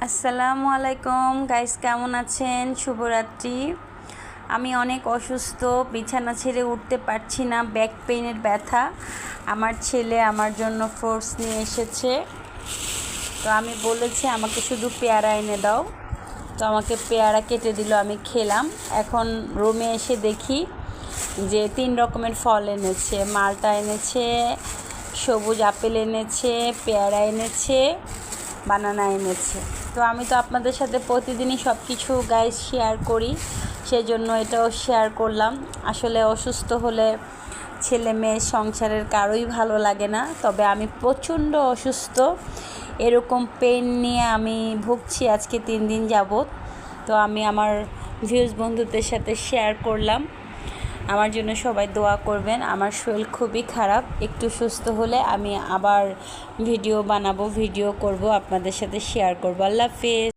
আসসালামু আলাইকুম গাইস, কেমন আছেন? শুভরাত্রি। আমি অনেক অসুস্থ, বিছানা ছেড়ে উঠতে পারছি না, ব্যাক পেইনের ব্যথা। আমার ছেলে আমার জন্য ফ্রুটস নিয়ে এসেছে, তো আমি বলেছি আমাকে শুধু পেয়ারা এনে দাও, তো আমাকে পেয়ারা কেটে দিল, আমি খেলাম। এখন রুমে এসে দেখি যে 3 রকমের ফল এনেছে, মালটা এনেছে, সবুজ আপেল এনেছে, পেয়ারা এনেছে, বানানা এনেছে। তো আমি তো আপনাদের সাথে প্রতিদিনই সব কিছু গাইস শেয়ার করি, সেজন্য এটাও শেয়ার করলাম। আসলে অসুস্থ হলে ছেলে মেয়ে সংসারের কারোই ভালো লাগে না, তবে আমি প্রচণ্ড অসুস্থ, এরকম পেন নিয়ে আমি ভুগছি আজকে 3 দিন যাবত। তো আমি আমার ভিউজ বন্ধুদের সাথে শেয়ার করলাম। আমার জন্য সবাই দোয়া করবেন। আমার শরীর খুবই খারাপ, একটু সুস্থ হলে আমি আবার ভিডিও বানাবো, ভিডিও করব, আপনাদের সাথে শেয়ার করব। আল্লাহ হাফেজ।